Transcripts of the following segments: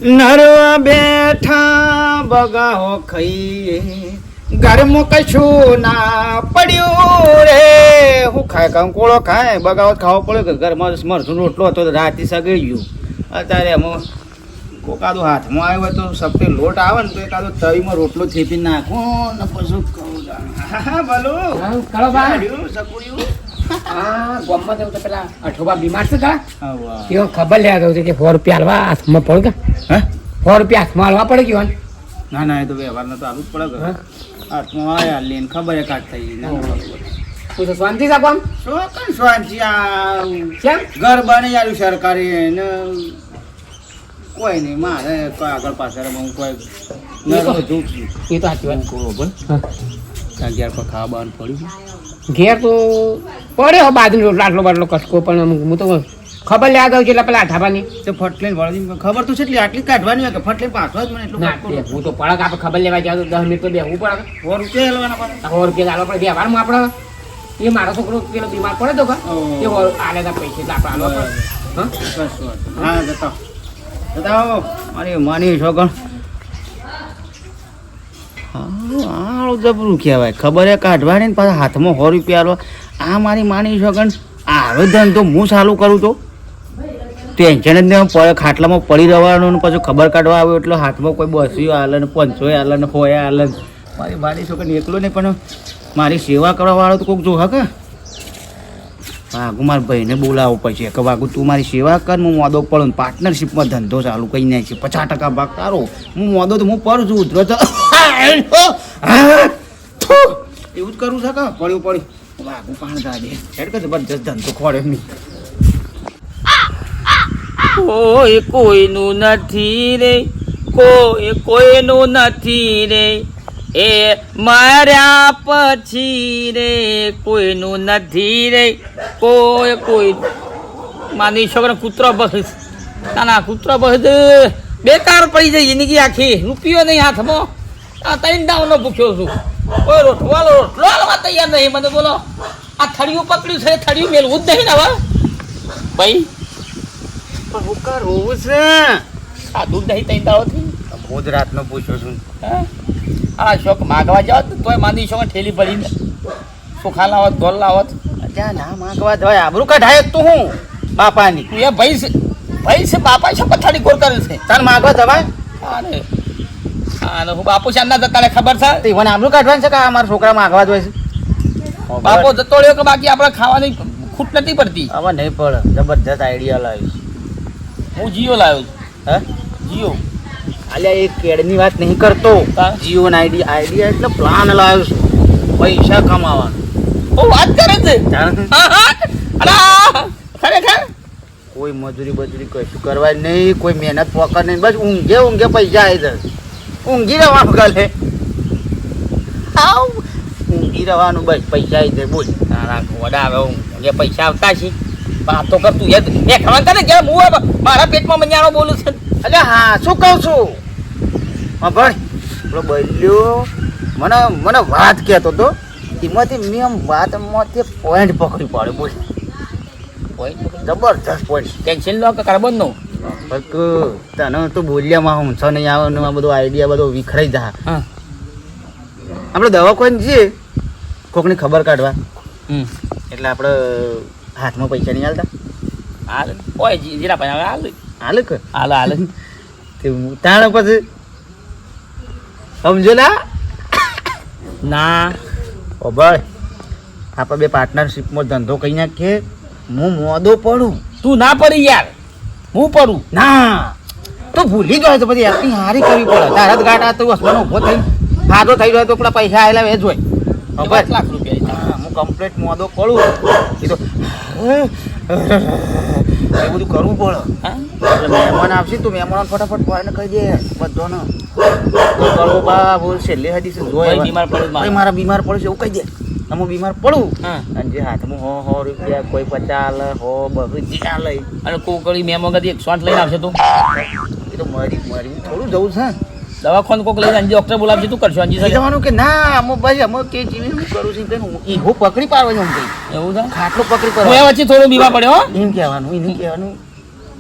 નરવા બેઠા બગાઓ ખાઈએ ઘરમાં કશું ના પડ્યું રે હું ખાય કંકોળો ખાય બગાવત ખાવો પડ્યો કે ઘરમાં મરચું રોટલો હતો રાતે સગડી ગયું અત્યારે એમાં કોકાદો હાથમાં આવ્યો તો સપટી લોટ આવે ને તો એકાદો તવીમાં રોટલો થેપી નાખો ને પછી કહું હા બોલો કરો બા સકુર્યું હા ગોમમાં તો પેલા અઠોબા બીમાર છે કા હા તેઓ ખબર લેવા દઉં કે 100 રૂપિયા હાલવા હાથમાં પડે હે 100 રૂપિયા હાથમાં હાલવા પડે કે ના ના એ તો વ્યવહાર તો આલું જ પડે કે હાથમાં આવ્યા લઈને ખબર એ કાઢ થઈ તું તો શાંતિ સાહેબ આમ શું કઈ શાંતિ આ કેમ ઘર બની આવ્યું સરકારી ને કોઈ નહીં મારે કોઈ આગળ પાછળ હું કોઈ નરમ જોઉં છું એ તો સાચી વાત બરોબર અગિયાર પર ખાવા બાર પડ્યું ઘેર તો પડે હો બાજુ આટલો બાટલો કસકો પણ હું તો ખબર લેવા દઉં એટલે પેલા ઢાબાની તો ફટલીને વળદી ખબર તો છે એટલી આટલી કાઢવાની હોય કે ફટલીને પાછો જ મને એટલું ના હું તો પડક આપણે ખબર લેવા જાવ તો 10 મિનિટ તો બેહવું પડે 100 રૂપિયા હેલવાના પડે 100 રૂપિયા હાલવા પડે વ્યવહારમાં આપણે એ મારો છોકરો પેલો બીમાર પડે તો એ આલે તા પૈસે આપણે હાલવા પડે હા જતા જતા મારી માની છોકર હા જબરું કહેવાય ખબર એ કાઢવાની ને પાછા હાથમાં 100 રૂપિયા આલો આ મારી માની છોકર આવો ધંધો હું ચાલુ કરું તો ટેન્શન જ નહીં પડે ખાટલામાં પડી રહેવાનું ને પછી ખબર કાઢવા આવ્યો એટલે હાથમાં કોઈ 200 હાલે ને 500 હાલે ને 100 હાલે મારી મારી છોકરી એકલો નહીં પણ મારી સેવા કરવા વાળો તો કોઈક જો હા કે વાગુ મારા ભાઈને બોલાવવો પડશે કે વાગુ તું મારી સેવા કર હું મોદો પડું પાર્ટનરશિપમાં ધંધો ચાલુ કરી નાખી 50% ભાગ તારો હું મોદો તો હું પર છું ઉતરો તો એવું જ કરું છે કે પડ્યું પડ્યું વાગુ પાણ દાદે હેડ કે જબરજસ્ત ધંધો ખોડે નહીં કોઈ કોઈનું નથી રે કોઈનું નથી રે એ માર્યા પછી રે કોઈનું નથી રે કોઈ માની છોકરા કૂતરો બસ ના કૂતરો બસ બેકાર પડી જાય જિંદગી આખી રૂપિયો નહીં હાથમાં આ 3 દાવનો ભૂખ્યો છું કોઈ રોટલો તૈયાર નહીં મને બોલો આ થળિયું પકડ્યું છે થળિયું મેળવું જ નહીં ને હવે ભાઈ પણ હું કરવું છે આ દૂધ નહીં 3 દાવથી રોજ રાતનો પૂછ્યો છું આ શોખ માગવા જાવ તોય માંદી શોખ ઠેલી પડીને સુખા લાવત ગોલ લાવત ત્યાં ના માગવા જવાય આબરૂ કઢાય તું હું બાપાની તું એ ભાઈ છે બાપા છે પથારી ગોર કરે છે તાર માગવા જવાય અરે આને હું બાપુ શાના જતા ખબર છે તે મને આબરૂ કાઢવાનું છે કે મારા છોકરા માગવા જોઈએ છે બાપો જતો રહ્યો કે બાકી આપણે ખાવાની ખૂટ નથી પડતી હવે નહીં પડે જબરજસ્ત આઈડિયા લાવ્યો હું જીઓ લાવ્યો છું હે જીઓ અલ્યા એ કેડની વાત નહીં કરતો જીઓ ના આઈડિયા એટલે પ્લાન લાવ્યો છું પૈસા કમાવાનો ઓ વાત કરે છે ખરેખર કોઈ મજૂરી બજૂરી કશું કરવા નહીં કોઈ મહેનત પોકર નહીં બસ ઊંઘે પૈસા આવી જાય ઊંઘી રહેવાનું ગલે ઊંઘી રહેવાનું બસ પૈસા આવી જાય બોલ તારા ઘોડા આવે ઊંઘે પૈસા આવતા છે વાતો કર તું એ ખબર તને કે હું મારા પેટમાં મંજાણો બોલું છે એટલે હા શું કહું છું હા ભાઈ પેલો બલ્યો મને વાત કહેતો હતો એમાંથી મેં આમ વાતમાંથી પોઈન્ટ પકડી પાડ્યો બોલ પોઈન્ટ જબરજસ્ત પોઈન્ટ ટેન્શન લો કે કાર્બન નો તને તો બોલ્યામાં હું છ નહીં આવે આ બધો આઈડિયા બધો વિખરાઈ જા આપણે દવાખાને જઈએ કોકની ખબર કાઢવા એટલે આપણે હાથમાં પૈસા નહીં હાલતા હાલ ઓય જીરા પૈસા હાલ કે હાલ તાણ પછી સમજો ના ઓ ભાઈ આપણે બે પાર્ટનરશિપમાં ધંધો કરી નાખીએ હું મોદો પડું તું ના પડી યાર હું પડું ના તો ભૂલી ગયો તો પછી એક્ટિંગ હારી કરવી પડે તારા ગાટા તો હસવાનો ઉભો થઈ ફાદો થઈ રહ્યો તો પેલા પૈસા આવેલા એ જ હોય 5 લાખ રૂપિયા હું કમ્પ્લીટ મોદો પડું એ તો એ બધું કરવું પડે એટલે મહેમાન આવશે તું મહેમાન ફટાફટ ફોઈને કહી દે બધાને કરો બા બોલ છેલ્લે હદી છે જોઈ બીમાર પડું મારા બીમાર પડું છે એવું કહી દે હું બીમાર પડું અને જે હાથમાં 100 રૂપિયા કોઈ 50 100 200 લઈ અને કોકળી મેમો ગદી 160 લઈને આવશે તું એ તો મરી થોડું જવું છે દવાખાને કોક લઈને અંજી ડોક્ટર બોલાવશે તું કરશો અંજી સાથે જવાનું કે ના અમો ભાઈ અમો કે જીવી હું કરું છું કે હું ઈહો પકડી પાડવા છું એવું છે ખાટલો પકડી પાડવા હું વચ્ચે થોડો બીવા પડ્યો એમ કહેવાનું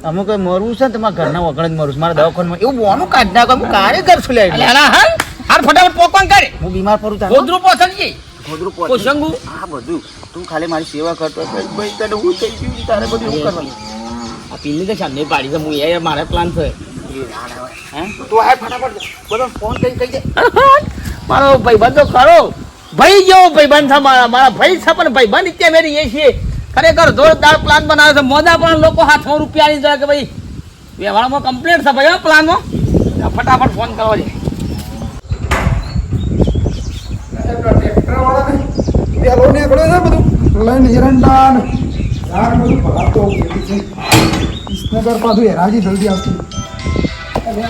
અમુક મરવું છે ને તમારા ઘરના વગર જ મરું છું મારા દવાખાનામાં એવું બોનું કાઢ નાખો હું કાર્ય કરશું લે અલે હાલા હાલ હાલ ફટાફટ પોકવાન કરે હું બીમાર પડું તાર ગોદરું પોસણજી ગોદરું પોસંગુ હા બધું તું ખાલી મારી સેવા કરતો હોય. ભાઈ તને હું થઈ ગયું તારે બધું એવું કરવાનું આ પીની તો સામે પાડી છે હું એ મારે પ્લાન છે હે તું આ ફટાફટ બધો ફોન કરી કહી દે મારો ભાઈબંધ તો ખરો ભાઈ જેવો ભાઈબંધ છે મારા ભાઈ છે પણ ભાઈબંધ ત્યાં મેરી એ છીએ ખરેખર જોરદાર પ્લાન બનાવ્યો છે મોદા પણ લોકો હાથમાં રૂપિયા ની જાય કે ભાઈ વ્યવહારમાં કમ્પ્લીટ છે ભાઈ પ્લાનમાં ફટાફટ ફોન કરવા છે પેલો નીકળ્યો છે બધું લઈને એરંડા ને ઝાડ બધું ભરાતો ઉભેલું છે. વિસનગર પાછું હેરાજી જલ્દી આવતી અને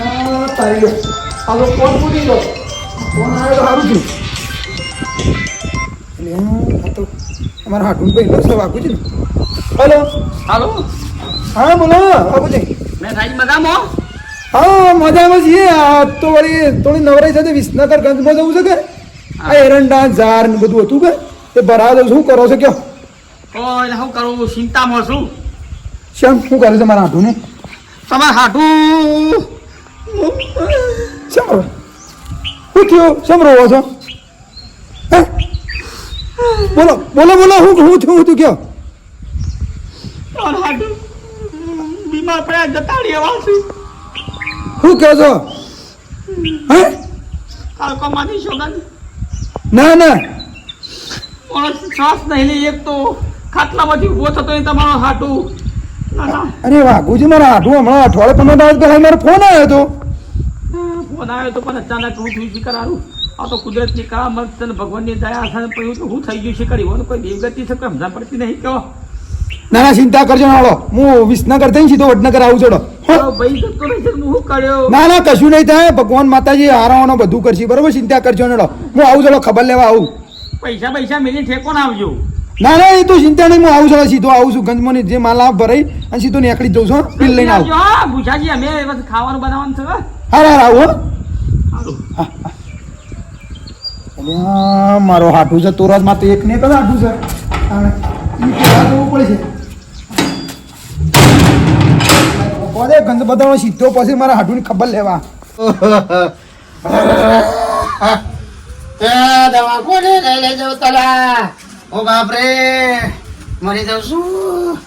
તારી ગયો આ તો ફોન ફૂટી ગયો ફોન આવ્યો તો સારું થયું એટલે આ તો અમારા હાટું ભાઈ લો સવા વાગું છે ને હલો હાલો હા બોલો વાગું છે મેં સાહેબ મજામાં હા મજામાં છીએ આ તો વળી થોડી નવરાઈ સાથે વિસનગર ગંજમાં જવું છે કે આ એરંડા ઝાડ ને બધું હતું કે એ ભરાવા દઉં શું કરો છો કયો તો એટલે શું કરું ચિંતામાં છું શ્યામ શું કરે છે મારા હાથું ને તમારે હાટું સમરો શું થયું સમરો છો હે? બોલો બોલો બોલો હું થયું હું તું કયો તમારે હાટું બીમાર પડ્યા જતા રહેવા છું શું કહો છો હે કાળકોમાંથી સોગંદ ના ના માણસ શ્વાસ નહીં લે એક તો ખાટલામાંથી ઊભો થતો એ તમારો હાટું ના ના અરે વાઘુજી મારા હાથું હમણાં અઠવાડિયે 15 દિવસ પહેલા મારો ફોન આવ્યો હતો ફોન આવ્યો તો પણ અચાનક હું થયું શિકાર હારું આ તો કુદરતની કળામત છે ને ભગવાનની દયા છે ને પછી તો હું થઈ ગયું છે કરી કોઈ દેવગતિ છે કોઈ સમજણ પડતી નહીં કહો ના ના ચિંતા કરજો ના હાલો હું વિસનગર થઈને સીધો વડનગર આવું છોડો ભાઈ જતો રહી છે હું કર્યો ના ના કશું નહીં થાય ભગવાન માતાજી હારાવાનું બધું કરશે બરોબર ચિંતા કરજો નેડો હું આવું છોડો ખબર લેવા આવું પૈસા મેલી ઠેકો ના આવજો ના ના એ તો ચિંતા નહીં હું આવું છું સીધો આવું છું ગંજમોની જે માલા ભરાઈ અને સીધો નીકળી જઉં છું બિલ લઈને આવું હા ભૂષાજી અમે બસ ખાવાનું બનાવવાનું છે હા હા આવું હારું. અલ્યા, મારો હાટું છે તોરાજમાં તો એક ને કદ હાટું છે અને ઈ કહેવા જવું પડશે બધે ગંધ બધાનો સીધો પછી મારા હાટુની ખબર લેવા દવા કોને લઈ લઈ જાઉં તલા ઓ બાપરે મરી જાઉં છું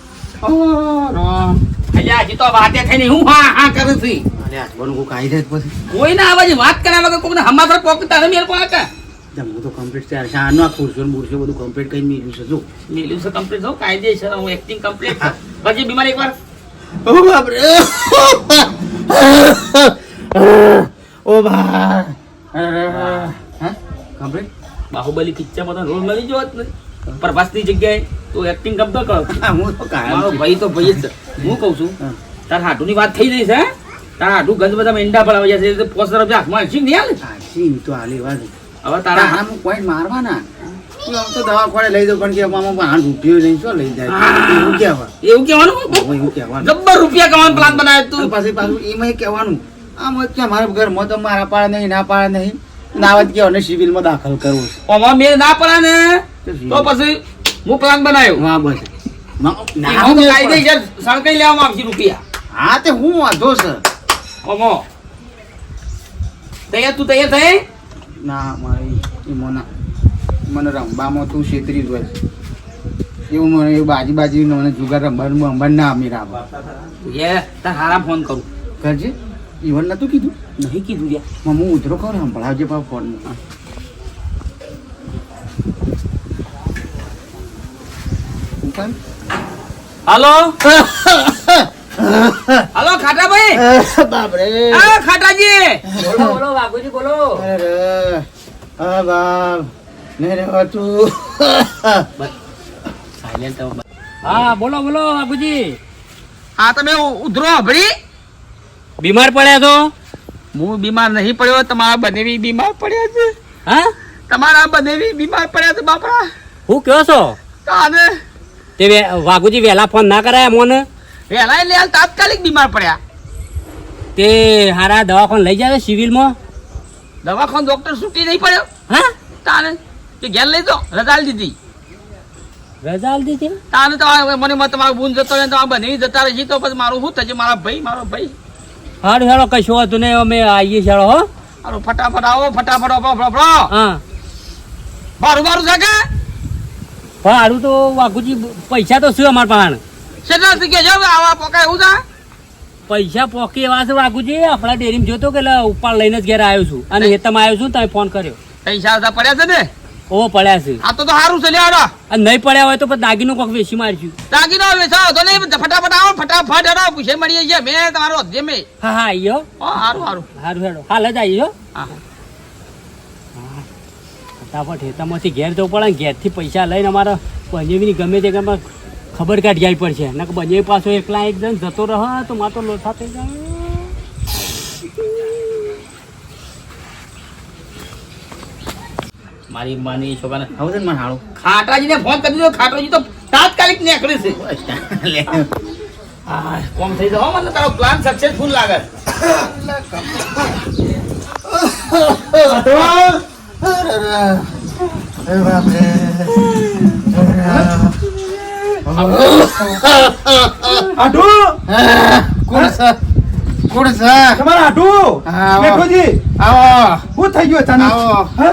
અલ્યા હજી તો વાતે થઈને હું હા હા કરું છું અરે આજવાનું કોક આવી જાય પછી કોઈ ના આવાજ વાત કર્યા વગર કોઈને હમાસર પોકતા ને મેર પોકા જમવું તો કમ્પ્લીટ છે શાનો આ ખુરશો ને બુરશો બધું કમ્પ્લીટ કરી મેલ્યું છે જો મેલ્યું છે કમ્પ્લીટ થયું કાયદેસર હું એક્ટિંગ કમ્પ્લીટ પછી બીમાર એકવાર ઓ બાપરે ઓ બા હા કમ્પ્લીટ બાહુબલી પિક્ચરમાં તો રોલ મળી ગયો જ નહીં પ્રભાસની જગ્યાએ તો એક્ટિંગ કમ તો કર હું તો કાયમ મારો છું. ભાઈ તો ભાઈ જ છે હું કહું છું હા. તાર હાટુની વાત થઈ રહી છે હે? તારા હાટુ ગંજ બધા મેંડા પડાવ્યા છે એટલે 5 રૂપિયા હાથમાં હલશી નહીં હાલે સાચી તો હાલી વાત હવે તારા તારા હું પોઈન્ટ મારવાના હું આમ તો દવા ખોડે લઈ દઉં પણ કે મામા હાથ ઉઠ્યો નહીં શું લઈ જાય એવું કહેવા એવું કહેવાનું એવું કહેવાનું જબ્બર રૂપિયા કમાવાનો પ્લાન બનાવ્યો તું પછી પાછું એમાં કહેવાનું આમ જ કે મારા ઘરમાં તો મારા પાડે નહીં ના પાડે નહીં નાવત કે અને સિવિલમાં દાખલ કરવું છે ઓમાં મેં ના પડે ને તો પછી હું પ્લાન બનાવ્યો હા બસ હું તો કાયદેસર સળકાઈ લેવામાં આવશે રૂપિયા હા તે હું વાંધો છે ઓમો તૈયાર તું તૈયાર થઈ ના મારી એમાં મને રમવામાં તું છેતરી જ હોય છે એવું મને એવું બાજી મને જુગાર રમવાનું ના અમીર આવે એ તાર હારા ફોન કરું કરજે ઈવન નતું કીધું નહીં કીધું યાર હું ઉધરો ખબર સંભળાવજે પા ફોનમાં હાલો હાલો ખાટાભાઈ બાપરે આ ખાટાજી બોલો બોલો બાપુજી બોલો અરે આ બાપ ને રે તું સાયલેન્ટ હા બોલો બોલો બાપુજી હા તમે ઉધરો અભડી બીમાર પડ્યા તો હું બીમાર નહીં પડ્યો તમારા બનેવી બીમાર પડ્યા છે હા તમારા બનેવી બીમાર પડ્યા છે બાપા હું કયો છો તાને તે વાઘુજી વહેલા ફોન ના કરાય મને વેલા એટલે હાલ તાત્કાલિક બીમાર પડ્યા તે હારા દવાખાને લઈ જાય સિવિલમાં દવાખાન ડોક્ટર છૂટી નહીં પડ્યો હા તાને કે ઘેર લઈ દો રજા આલી દીધી રજા આલી દીધી તાને તો મને તમારો બૂન જતો રહે તો આ બની જતા રહેશે તો પછી મારું શું થશે મારો ભાઈ હારું હેડો કશું હતું ને અમે આવીએ હેડો હો હારું ફટાફટ આવો ફટાફટ હા મારું છે કે હારું તો વાઘુજી પૈસા તો શું અમારા પાસે કેટલા કે છે આવા પોકા એવું છે પૈસા પોકી એવા છે વાઘુજી આપણા ડેરીમાં જોતો કે ઉપાડ લઈને જ ઘેર આવ્યો છું અને હેતમ આવ્યો છું તમે ફોન કર્યો પૈસા બધા પડ્યા છે ને ઓ પડ્યા છે આ તો સારું છે લ્યો અને નહીં પડ્યા હોય તો પછી દાગીનો કોક વેચી મારશું દાગીનો વેચાવો તો નહીં ફટાફટ આવો ફટાફટ હેડો પૂછે મળીએ છીએ મેં તમારો અધ્યય મેં હા હા આવીયો સારું હેડો હાલ જ આવીયો હા ફટાફટ હેતામાંથી ઘેર જવું પડે ને ઘેરથી પૈસા લઈને અમારા પંજેવીની ગમે તે ગમે ખબર કાઢ જાય પડશે ને બંને પાછો એકલા એક જણ જતો રહ તો મારે તો લોથા થઈ જાય મારી માની છોકરાને હવે મને હાળો ખાટરાજીને ફોન કરી દીધો ખાટરાજી તો તાત્કાલિક નીકળે છે હા કોમ થઈ જાવ મને તારો પ્લાન સક્સેસફુલ લાગે આટુ કોણ છે તમારા આટુ આવો. મેઠોજી આવો શું થઈ ગયું અચાનક આવો. હે?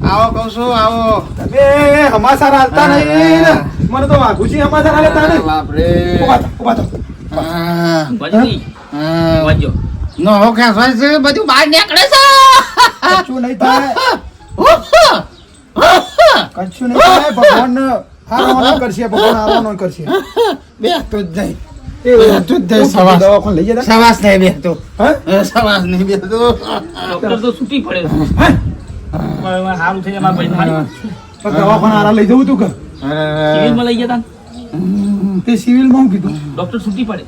આવો કહું છું આવો તમે હમાસાર હાલતા નહીં ને. મને તો વાઘુજી હમાસાર હાલતા નહીં બાપરે ઉભા થો. વજની વજો નો હો કે છે બધું બહાર નીકળે છે કશું નહીં થાય કશું નહીં થાય ભગવાન હારવાનો કરશે ભગવાન હારવાનો કરશે બે તો જ નહીં એ તું જ દે સવાસ. દવાખાને લઈ જતા સવાસ નહીં બેસતો હે સવાસ નહીં બેસતો ડોક્ટર તો છૂટી પડે હે? સારું થઈ જાય મારા ભાઈ મારી પણ દવાખાને હારા લઈ જવું તું કે સિવિલમાં લઈ ગયા તે સિવિલમાં હું કીધું ડોક્ટર છૂટી પડે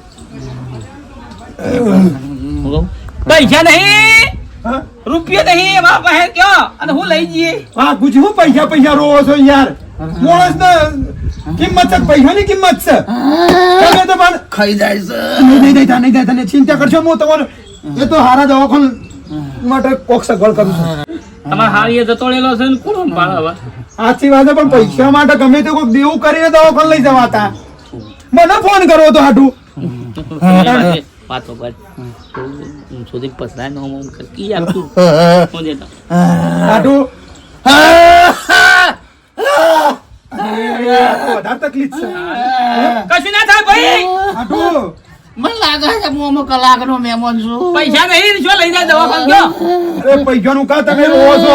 પૈસા નહીં હા રૂપિયા નહીં મારા પાસે કયો અને હું લઈ જઈએ આ ગુજ હું પૈસા રોવો છો યાર માણસ ને કિંમત છે પૈસાની કિંમત છે તમે તો પણ ખાઈ જાય છે નહીં દેતા તને ચિંતા કરશો હું તમારે એ તો હારા દવાખાને માટે કોક સગવડ કરું છું તમારે હારી જતો રહેલો છે ને કોણ પાડે હવે સાચી વાત છે પણ પૈસા માટે ગમે તે કોઈક દેવું કરીને દવાખાને લઈ જવાતા મને ફોન કરવો તો હાટું વાતો કર સુધી પસરાય નો હું કી આપતું હું દેતો હાટું વધારે તકલીફ છે કશું ના થાય ભાઈ હાટું મને લાગે છે હું કલાક નો મહેમાન છું પૈસા નહીં જો લઈ જાય દવાખાને ગયો અરે પૈસાનું કા તમે રોવો છો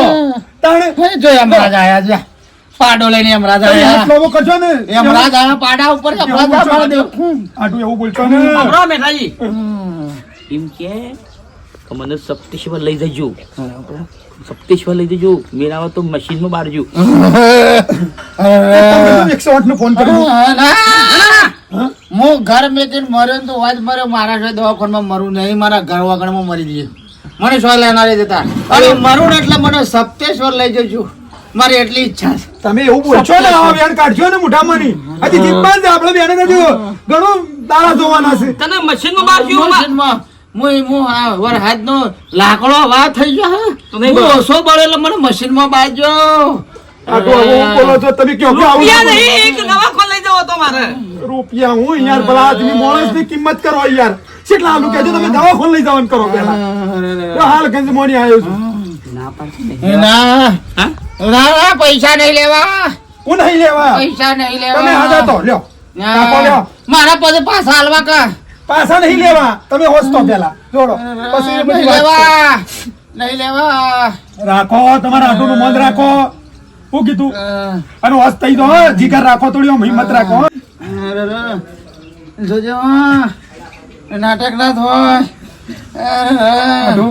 તાણે જો હમણાં જ આયા છે પાડો લઈને હમણાં જ તમે આયા એટલો બહુ કરશો ને હમણાં જ આયા પાડા ઉપર હમણાં જ આયા દેવ હાટું એવું બોલશો ને સાંભળો મેઠાજી એમ કે મને સપ્તેશ્વર લઈ જજો સપ્તેશ્વર લઈ જજો મેરાવા તો મશીનમાં બારજો 108 નો ફોન કર્યો હું ઘર મેકીને મર્યો ને તો વાજ મર્યો મારા જોડે દવાખાનામાં મરું નહીં મારા ઘર વગરમાં મરી જઈએ મને સો લેનારે જતા અને મરું ને એટલે મને સપ્તેશ્વર લઈ જજો મારી એટલી ઈચ્છા છે તમે એવું બોલશો ને આવા બેન કાઢજો ને મોઢામાંની હજી જીભમાં જ આપણે બેને નથી ઘણું દાડા જોવાના છે તને મશીનમાં બારજો મશીનમાં હું આ વરહાદનો લાકડો વા થઈ ગયો તો નહીં હું ઓછો બળે એટલે મને મશીનમાં બાજો આટલું આવું બોલો છો તમે કહો કે આવું રૂપિયા નહીં એક દવાખાને લઈ જવો તો મારે રૂપિયા હું યાર ભલા આદમી માણસની કિંમત કરો યાર કેટલા આલુ કહેજો તમે દવાખાને લઈ જવાનું કરો પહેલા તો હાલ કંજ મોની આવ્યો છું ના પાડતી ના હા ના પૈસા નહીં લેવા હું નહીં લેવા પૈસા નહીં તમે હાજા તો લ્યો આપો લ્યો મારા પાસે પાછા હાલવા કા પાછા નહીં લેવા તમે હોસ્તો પહેલા જોડો પછી એ બધી વાત છે. નહીં લેવા રાખો તમારા આટુનું મન રાખો હું કીધું અને હોશ થઈ દો જીગર રાખો થોડી આમ હિંમત રાખો જોજો નાટક ના થાય આટુ,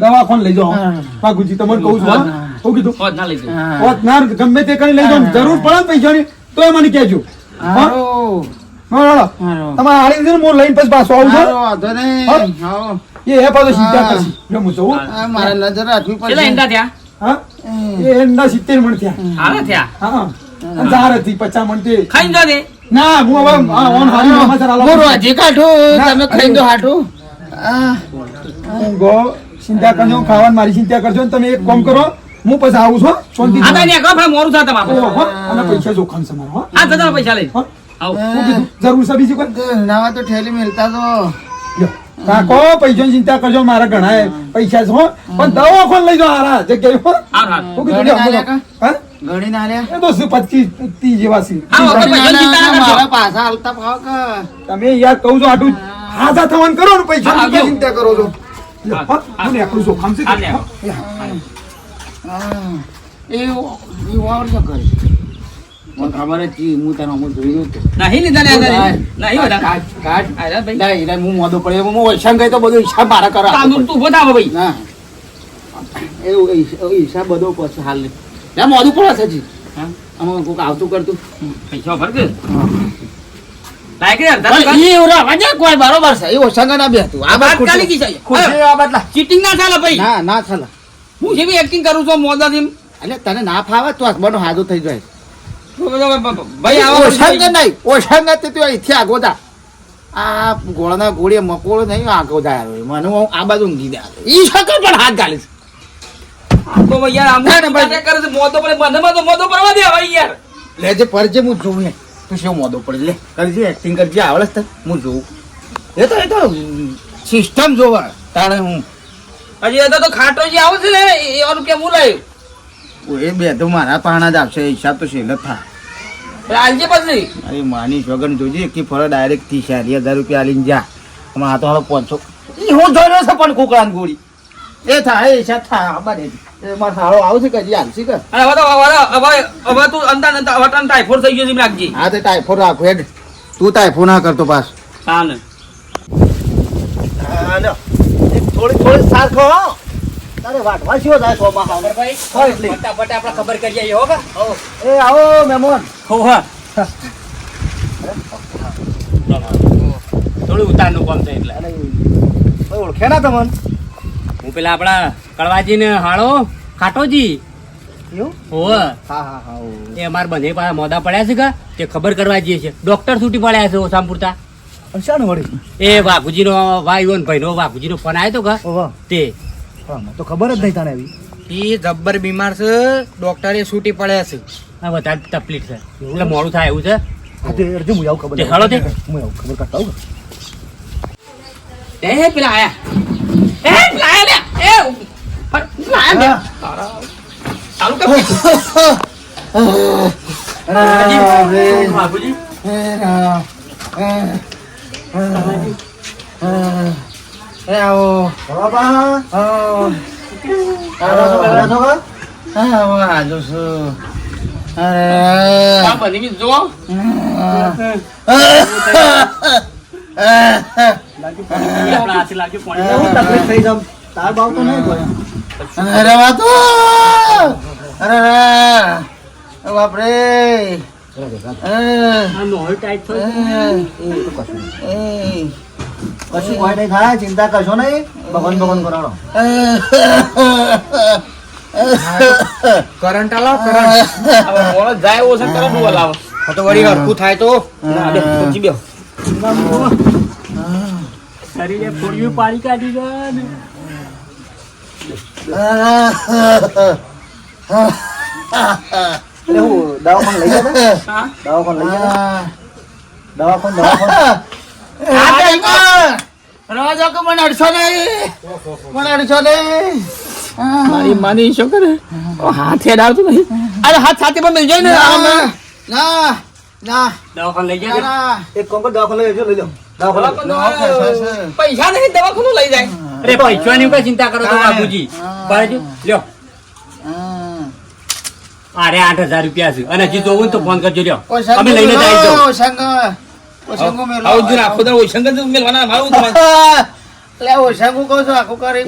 દવાખાને લઈ જાઓ બાગુજી તમને કહું છું હા? હું કીધું હોત ના લઈ જવું હોત ના ગમે તે કરી લઈ જાઓ જરૂર પડે ને પૈસાની તો એ મને કહેજો હા? હારું. હા, હાલો. હારું. તમારે હારી દીધું ને હું લઈને પછી પાછો આવું છું હારું, વાંધો નહીં. હા? હારું. એ પાછો ચિંતા કરશે જો હું જઉં આ મારે નજર રાખવી કેટલા પડશે ઈંડા થયા હા એ એના 70 મણ થયા હારા થયા હા અને ઝાર હતી 50 મણ તે ખાઈને જો દે ના હું હવે આ ઓન હારી સમાચાર આલો હું રોજી કાઢું ના. તમે ખાઈ દો હાટું હું ગો ચિંતા કરજો ખાવાની મારી ચિંતા કરજો ને તમે એક કામ કરો હું પછી આવું છું શાંતિ આ તાઈ નીકળો, પણ મોડું થાય તમારે. અને પૈસા જોખમ છે મારો હો. આ જતા પૈસા લઈ હો? આવો. શું કીધું? જરૂર છે બીજી કોઈ? નાવા તો ઠેલી મિલતા તો લ્યો. કાકો પૈસાની ચિંતા કરજો મારા ઘણા પૈસા છે હો. પણ દવાખાને લઈ જાઓ હારા જગ્યાએ હો. હાર હાર. શું કીધું? ઘણી લ્યો, ના હા? ઘણી ના લ્યા એ તો 25-30 જેવા છે. હા, હવે પૈસાની ચિંતા ના કરજો. મારા પાછા હાલતા ભાવ કે તમે યાર કહું છો આટલું હાથા થવાનું કરો ને પૈસા હા, આવજો. ચિંતા કરો છો લ્યો, હો. મને આટલું જોખમ છે હા, લ્યો. એ વાવર તો કરે મને ખબર જ હતી, હું તને અમુક જોયું હતું. નહીં લીધા ને આ નહીં બધા. કાઢ, કાઢ. આયરા ભાઈ. ના, એટલે હું મોઢું પડે હું ઓછા ગઈ તો બધો હિસાબ મારા કરો તાંદૂળ તું ઉભો થાવ ભાઈ. ના એવું હિસાબ બધો પછી હાલ નહીં ના મોઢું પડે છે જી હા. આમાં કોઈક આવતું કરતું પૈસા ભર કે લાયક રે અડધા પણ ટકા. ઈ એવું રાખવા દે, કોઈ બરોબર છે એ ઓછા ના બેતું આ વાત બાદ ચાલી ગઈ છે. ખુરશી આ બાદ લા. ચીટિંગ ના ચાલે ભાઈ. ના ના ચાલે હું જે બી એક્ટિંગ કરું છું મોદાથી. એટલે તને ના ફાવે તો બનો હાજુ થઈ જાય ભાઈ આવો ઓછાંગ નહીં ઓછાંગ તે તું અહીંથી આગો જા આ ગોળના ગોળીએ મકોળો નહીં આગો જાય મને હું આ બાજુ ઊંઘી દે ઈ શકર પણ હાથ ગાલીશ તો ભાઈ યાર આમ ના ભાઈ કરે છે મોદો પડે મને તો મોદો પડવા દે ભાઈ યાર. લેજે પરજે હું જોઉં ને તું શું મોદો પડે લે કરજે એક્ટિંગ કરજે આવડે છે હું જોઉં એ તો સિસ્ટમ જોવા તાણે હું હજી એ તો ખાટો જે આવે છે ને એવાનું કેમ હું લાવ્યું. એ બે તો મારા પાણા જ આવશે હિસાબ તો છેલ્લે થા આજે પછી અરે માની વગર જોજે એકી ફરો ડાયરેક્ટ 30,000 રૂપિયા આલીને જા હમણાં આ તો હવે 500 ઈ હું જોયો છે પણ કુકડાન ગોળી એ થાય એ હિસાબ થા બને એ મારો સાળો આવશે કે હજી હાલશી કે અને હવે તું અંદાજ વટન ટાઈફોઈડ થઈ ગયો છે એમ લાગજી. હા તે ટાઈફોડ રાખો હેડ તું ટાઈફોડ ના કરતો પાસ હા ને થોડી સારખો તારે વાટવા શું થાય સોમાં ભાઈ ફટાફટ આપણે ખબર કરી આવીએ હો કે. એ આવો મહેમાન હો હા થોડું ઉતારનું કામ છે એટલે ઓળખે ના તમને હું પેલા આપણા કળવાજી ને હાળો ખાટોજી એવું હોવ હા હા હા એ અમાર બંને પાસે મોદા પડ્યા છે કે તે ખબર કરવા જઈએ છે ડોક્ટર છૂટી પડ્યા છે ઓસામ પૂરતા શાનું વળી એ વાઘુજી નો ભાઈ ભાઈનો વાઘુજી નો ફોન આવ્યો તો કે ઓહો તે તો ખબર જ નહીં તને આવી ઈ જબ્બર બીમાર છે ડોક્ટરે છૂટી પડ્યા છે આ વધારે તકલીફ છે એટલે મોડું થાય એવું છે હા તે અર્જુ હું આવું ખબર તે હાલો તે. હું આવું ખબર કરતા આવું એ પેલા આયા એ પેલા આયા લે એ પેલા આયા લે ચાલુ કર વાઘુજી એ આવો બાબા હાજો છું અરે આ બની બી જો આપણા હાથે લાગ્યું પાણી. તકલીફ થઈ જાવ તાર બાવ તો નહીં કોઈ અરે વાતો અરે બાપરે આ મોહર ટાઈટ થયો કશું કોઈ નહીં થાય ચિંતા કરશો નહીં ભગવાન ભગવાન કરાવો કરંટ આલો કરંટ હવે મોળો જાય એવો છે તરત બોલાવો. તો વળી હરખું થાય તો બે પહોંચી બેહો. શરીરે ફોડ્યું પાણી કાઢી ગયા ને દવાખાને લઈ જતા હા દવાખાને લઈ જતા દવાખાને રવા કે મને અડશો નહીં મારી માની શું કરે હાથે ડાળતું નહીં. અરે હાથ સાથે પણ મિલ જાય ને ના ના દવાખાને લઈ જાય ના એક કોમ દવાખાને લઈ જજો લઈ જાઓ દવાખાને પૈસા નહીં દવાખાનું લઈ જાય. અરે પૈસાની કઈ ચિંતા કરો તો બાપુજી બાજુ લ્યો અરે 8,000 રૂપિયા છે અને હજી જોવું ને તો ફોન કરજો લ્યો અમે લઈને જ આવી જાઉં. આવું જ આખો દાડો ઓછંગ જ મેલવાના મારું તમારે.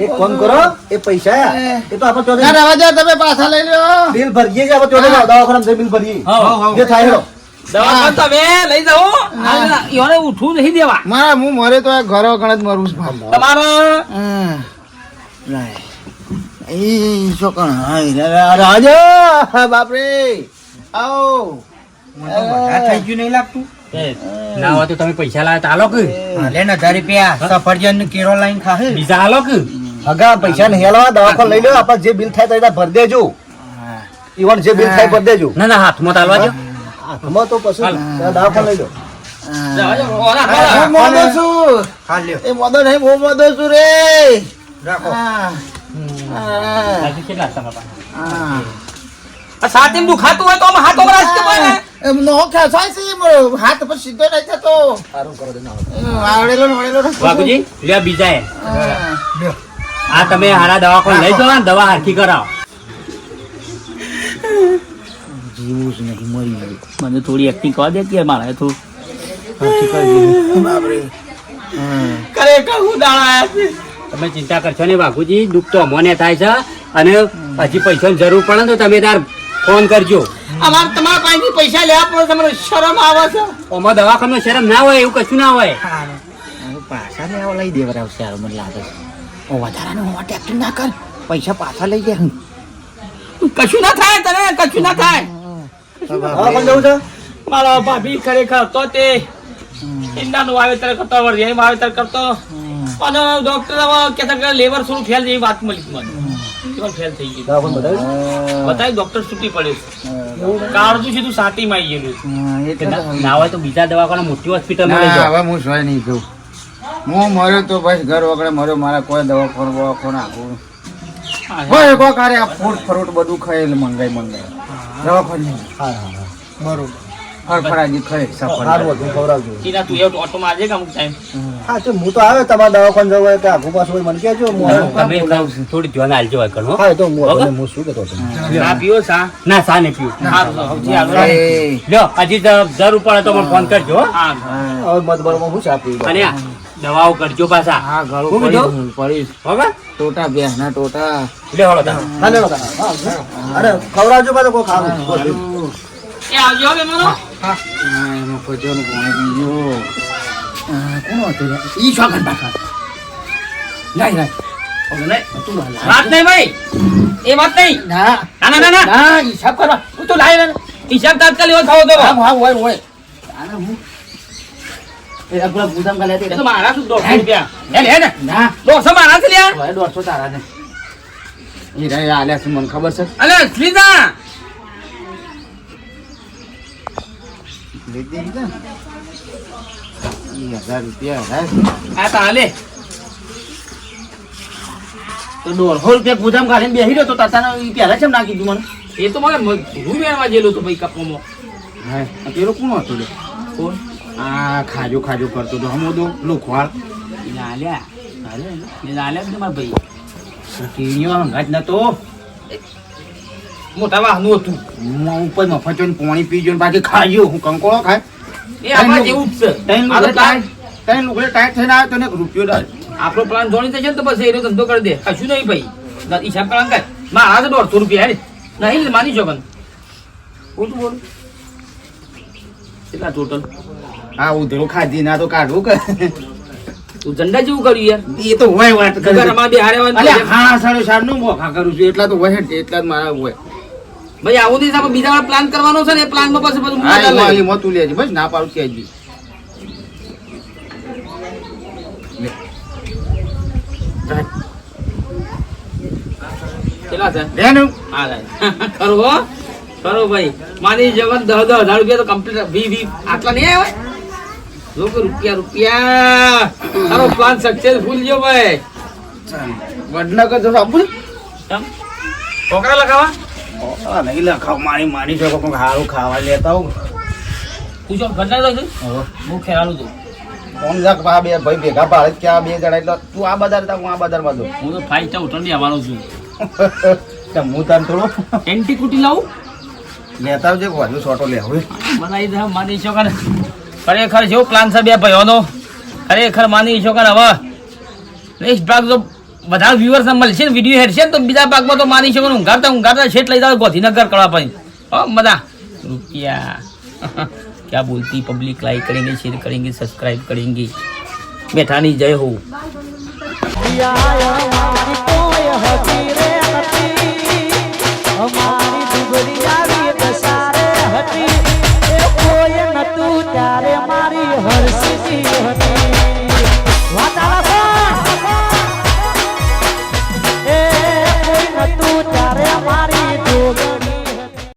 એક કામ કરો એ પૈસા એ તો આપણે ચોથે ના રવા તમે પાછા લઈ લ્યો બિલ ભરીએ જ આપણે ચોથે દવાખાને બિલ ભરીએ જે થાય હેડો દવાખાનું તમે લઈ જાઓ. યોને ઉઠવું નહીં દેવા મારા હું મરે તો ઘરો ગણ જ મરું છું તમારો. એ શું કણ રાજા બાપરે આવો થઈ ગયું નહીં લાગતું ના હોય તો તમે પૈસા લાવે તો આલો કે હાલે ને 1000 રૂપિયા સફરજન કેરો લાઈન ખાહે બીજા આલો કે હગા પૈસા નહીં હાલવા દવાખાને લઈ લો આપણે જે બિલ થાય તો ભરી દેજો ઈવન જે બિલ થાય પર દેજો ના ના હાથમાં તાલવા જો હાથમાં તો પછી ત્યાં દવાખાને લઈ લો જાઓ, ઓના હું ખાવા. મોદો છું હા લ્યો એ મોદો નહીં હું મોદો છું રે રાખો બાકી કેટલા તમારા પાસે? આ છાતીમાં દુખાતું હોય તો આમ હાથો વરાશ કે કોઈ ને? એમ નો ખેંચાય છે એમ હાથ પર સીધો નહીં થતો આવડેલો ને વળેલો ને. બાપુજી લ્યો બીજા એ લ્યો આ તમે હારા દવાખાને લઈ જાઓ ને દવા હરખી કરાવો. જીવું જ નહીં મરી ગયું મને થોડી એક્ટિંગ કરવા દે કે મારે થોડું બાપરે ખરેખર હું દાડા આયા છે. તમે ચિંતા કરશો ને બાપુજી દુઃખ તો અમને થાય છે અને હજી પૈસાની જરૂર પડે ને તો તમે તાર ફોન કરજો. અમારે તમારા પાસેથી પૈસા લેવા પડે તમને શરમ આવે છે. આમાં દવાખાનામાં શરમ ના હોય એવું કશું ના હોય. પાછા લેવા લઈ દેવરાવશે યાર મને લાગે છે વધારાનું હું એક્ટિંગ ના કર પૈસા પાછા લઈ ગયા કશું ના થાય તને કશું ના થાય. મારા ભાભી ખરેખર તો તે ઈંડાનું વાવેતર કરતો વરિયાળીનું વાવેતર કરતો અને ડોક્ટર કહેતા કે લેવર થોડું ફેલ જેવી વાત મળી મને પણ ફેલ થઈ ગયું બતાવી ડોક્ટર છૂટી પડ્યું કાળજું સીધું સાતીમાં આવી ગયેલું. ના હોય તો બીજા દવાખાના મોટી હોસ્પિટલમાં લઈ જાઓ. હવે હું સોય નહીં કહું હું મર્યો તો બસ ઘર વગર મર્યો મારા કોઈ દવાખાનું આખું કોઈ કોઈ કારે આ ફ્રૂટ બધું ખાઈ મંગાઈ દવાખાને બરોબર ફરફરાજી ખાઈ ખવડાવજો સીધા તું એવું ઓટો મારજે કે અમુક ટાઈમ હા તો હું તો આવે તમારા દવાખાને જવું હોય કે આખું પાછું હોય મને કહેજો તમે થોડી ધ્યાન આલજો હોય ઘણું. હા તો હું શું કહેતો હતો ના પીવો સા ના સા નહીં પીવું. સારું સૌથી આગળ લ્યો હજી જરૂર પડે તો મને ફોન કરજો હો. હા હવે મત બરોબર હું ચા પી અને આ દવાઓ કરજો પાછા. હા હું ગળું કીધું? પડીશ બરાબર ટોટા બેસના ટોટા લ્યો હળો તાર. અરે ખવડાવજો પાછો કોઈ ખાવું એ આવજો હવે મનો એમાં ફજોનું પાણી પીજો કોણ હતું ઈ શોખન પાછા વાત નહીં ભાઈ એ વાત નહીં ના ના ના ના ના હિસાબ કરવા હું તો લાય હિસાબ તાત્કાલિક એવો થવો તો હા હોય હોય આને હું એ અગલા ગુદામ ગાલે એ તો મારા શું 200 રૂપિયા હે ને ના 200 મારા છે લ્યા હોય 150 તારા ને ઈ રે આલ્યા છે મને ખબર છે અલે શ્રીજા લીધી ને 1000 રૂપિયા આ તા લે તો 150 રૂપિયા ગુદામ ગાલે બેહી રહ્યો તો તાતાને ઈ પહેલા કેમ ના કીધું મને એ તો મને રૂ મેળવા જેલો તો ભાઈ કપોમાં હા પેલો કોણ હતું લે કોણ આ ખાજો ખાજો કરતો તો હમો દો લોખવાળ લાલ્યા એ લાલ્યા જ મારા ભાઈ કેણીઓ હંગાત નતો મોટા વાહનું હતું હું ઉપર મફત જોઈને પાણી પીજો ને બાકી ખાજો હું કંકોળો ખાય એ આપણા જેવું જ છે આ તો પ્લાન ત્રણ લુગડે ટાઈટ થઈને આવ્યો તો ને એક રૂપિયો ડાલ આપણો પ્લાન જોડી થશે ને તો બસ એનો ધંધો કરી દે કશું નહીં ભાઈ હિસાબ કરવા કર મારા તો 150 રૂપિયા હે નહીં માની છો પણ હું તું બોલું કેટલા ટોટલ હા ઉધરો ખાધી ના તો કાઢવું કે તું ઝંડા જેવું કર્યું યાર એ તો હોય વાત ઘર અમારે બે હારે અલે હા 4.5 નું મોખા કરું છું એટલા તો હોય જ, એટલા જ મારા હોય ભાઈ આવું નહીં આપણે બીજા પ્લાન કરવાનો છે ને એ પ્લાનમાં પછી બધું હા મજા લે. એમાં તું લેજે બસ ના પાડું કે જી કેટલા છે લેનું હા લે. ખરો હો? ખરો ભાઈ માની જવન 10,000 રૂપિયા તો કમ્પ્લીટ 20 આટલા નહીં આવે લોકો રૂપિયા તારો પ્લાન સક્સેસફુલ જો ભાઈ વડનગર જો આપું કેમ? છોકરા લગાવા નહીં લખાવ મારી માની શકો કોઈ સારું ખાવા લેતા હું તું જો ઘરના તો છું હું ખેલાડું છું કોણ જાક બા બે ભાઈ ભેગા પાડે ક્યાં બે જણા એટલે તું આ બજાર તા હું આ બજારમાં છું હું તો 5 સ્ટાર હોટલની આવવાનો છું તો હું તને થોડો એન્ટી કુટી લાવું લેતા આવજે વધુ છોટો લે હવે બનાવી દે માની છો કે ખરેખર જેવો પ્લાન છે બે ભાઈઓનો ખરેખર માની છો કે હવે નેક્સ્ટ ભાગ જો બધા વ્યુઅર્સ મળશે ને વિડીયો હેડશે ને તો બીજા ભાગમાં તો માની શકો ઊંઘાડતા શેઠ લઈ જાવ ગોધીનગર કરવા પછી બધા રૂપિયા क्या बोलती पब्लिक लाइक करेंगे शेयर करेंगे सब्सक्राइब करेंगे मेठानी जय हो हमारी दुबरी दसारे हटी कोई न तू तारे